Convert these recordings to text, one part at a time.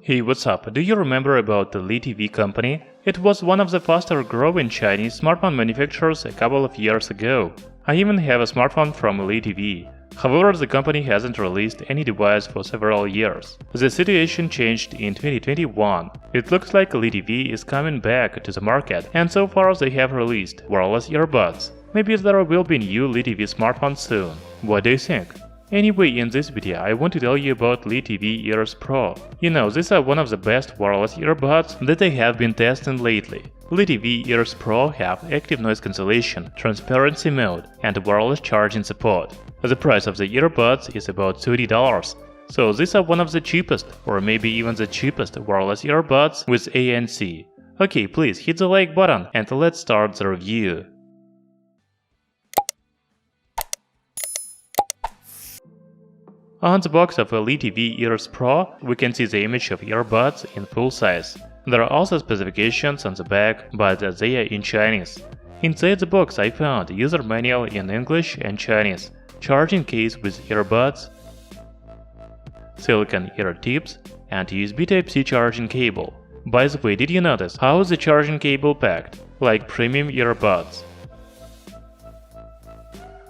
Hey, what's up? Do you remember about the LeTV company? It was one of the faster growing Chinese smartphone manufacturers a couple of years ago. I even have a smartphone from LeTV. However, the company hasn't released any device for several years. The situation changed in 2021. It looks like LeTV is coming back to the market, and so far they have released wireless earbuds. Maybe there will be new LeTV smartphones soon. What do you think? Anyway, in this video I want to tell you about LeTV Ears Pro. You know, these are one of the best wireless earbuds that I have been testing lately. LeTV Ears Pro have active noise cancellation, transparency mode, and wireless charging support. The price of the earbuds is about $30. So these are one of the cheapest, or maybe even the cheapest wireless earbuds with ANC. Okay, please hit the like button and let's start the review. On the box of a LeTV Ears Pro, we can see the image of earbuds in full size. There are also specifications on the back, but they are in Chinese. Inside the box I found a user manual in English and Chinese, charging case with earbuds, silicone ear tips, and USB Type-C charging cable. By the way, did you notice how is the charging cable packed, like premium earbuds?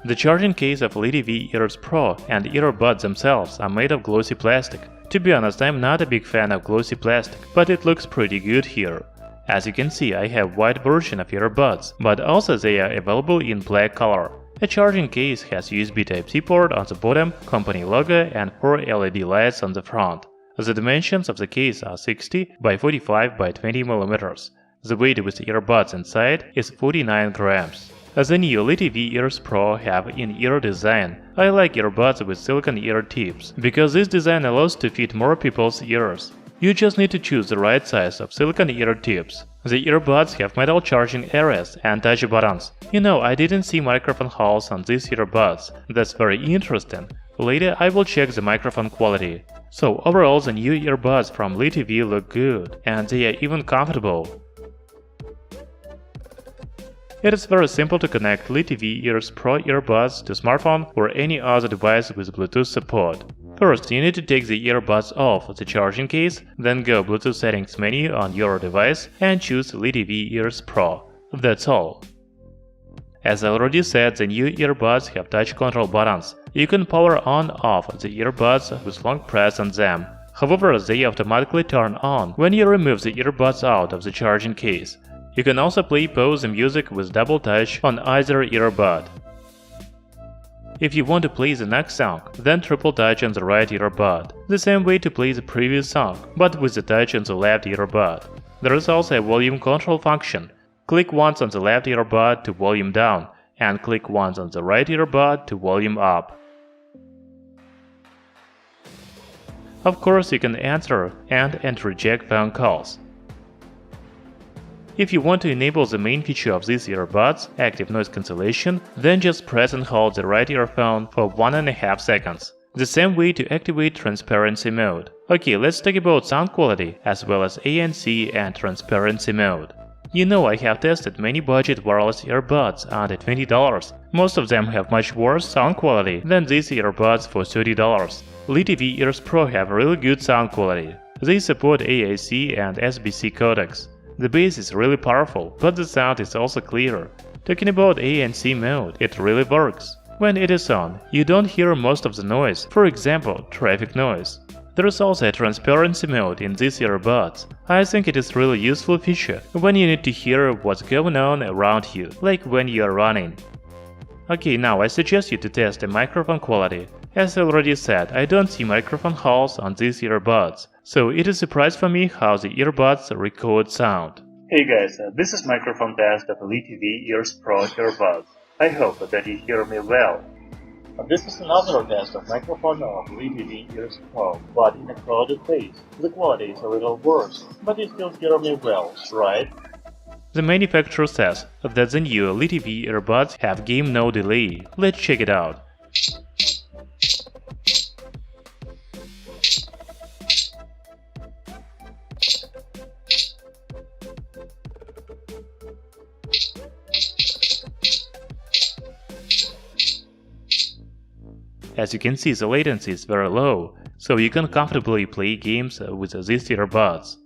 The charging case of LeTV Ears Pro and earbuds themselves are made of glossy plastic. To be honest, I'm not a big fan of glossy plastic, but it looks pretty good here. As you can see, I have white version of earbuds, but also they are available in black color. A charging case has USB Type-C port on the bottom, company logo, and 4 LED lights on the front. The dimensions of the case are 60 by 45 by 20 mm. The weight with earbuds inside is 49 grams. The new LeTV Ears Pro have in-ear design. I like earbuds with silicone ear tips, because this design allows to fit more people's ears. You just need to choose the right size of silicone ear tips. The earbuds have metal charging areas and touch buttons. You know, I didn't see microphone holes on these earbuds. That's very interesting. Later I will check the microphone quality. So overall the new earbuds from LeTV look good, and they are even comfortable. It is very simple to connect LeTV Ears Pro earbuds to smartphone or any other device with Bluetooth support. First, you need to take the earbuds off the charging case, then go Bluetooth settings menu on your device and choose LeTV Ears Pro. That's all. As I already said, the new earbuds have touch control buttons. You can power on/off the earbuds with long press on them. However, they automatically turn on when you remove the earbuds out of the charging case. You can also play pause music with double touch on either earbud. If you want to play the next song, then triple touch on the right earbud. The same way to play the previous song, but with the touch on the left earbud. There is also a volume control function. Click once on the left earbud to volume down, and click once on the right earbud to volume up. Of course, you can answer and reject phone calls. If you want to enable the main feature of these earbuds, active noise cancellation, then just press and hold the right earphone for 1.5 seconds. The same way to activate transparency mode. Okay, let's talk about sound quality, as well as ANC and transparency mode. You know, I have tested many budget wireless earbuds under $20. Most of them have much worse sound quality than these earbuds for $30. LeTV Ears Pro have really good sound quality. They support AAC and SBC codecs. The bass is really powerful, but the sound is also clearer. Talking about ANC mode, it really works. When it is on, you don't hear most of the noise, for example, traffic noise. There is also a transparency mode in these earbuds. I think it is really useful feature when you need to hear what's going on around you, like when you are running. Okay, now I suggest you to test the microphone quality. As I already said, I don't see microphone holes on these earbuds, so it is a surprise for me how the earbuds record sound. Hey guys, this is microphone test of LeTV Ears Pro earbuds. I hope that you hear me well. This is another test of microphone of LeTV Ears Pro, but in a crowded place. The quality is a little worse, but you still hear me well, right? The manufacturer says that the new LeTV earbuds have game no delay. Let's check it out. As you can see, the latency is very low, so you can comfortably play games with these earbuds.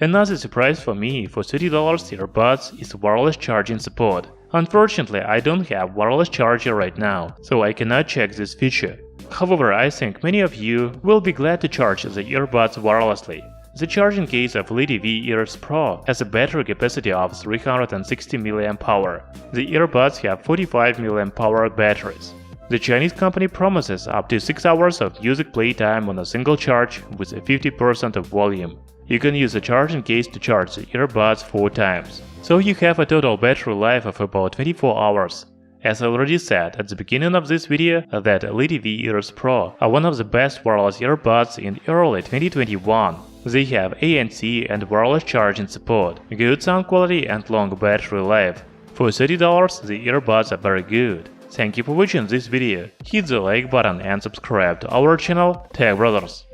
Another surprise for me for $30 earbuds is wireless charging support. Unfortunately, I don't have wireless charger right now, so I cannot check this feature. However, I think many of you will be glad to charge the earbuds wirelessly. The charging case of LeTV Ears Pro has a battery capacity of 360 mAh. The earbuds have 45 mAh batteries. The Chinese company promises up to 6 hours of music playtime on a single charge with 50% of volume. You can use the charging case to charge the earbuds 4 times, so you have a total battery life of about 24 hours. As I already said at the beginning of this video, that LeTV Ears Pro are one of the best wireless earbuds in early 2021. They have ANC and wireless charging support, good sound quality and long battery life. For $30, the earbuds are very good. Thank you for watching this video. Hit the like button and subscribe to our channel, Tech Brothers.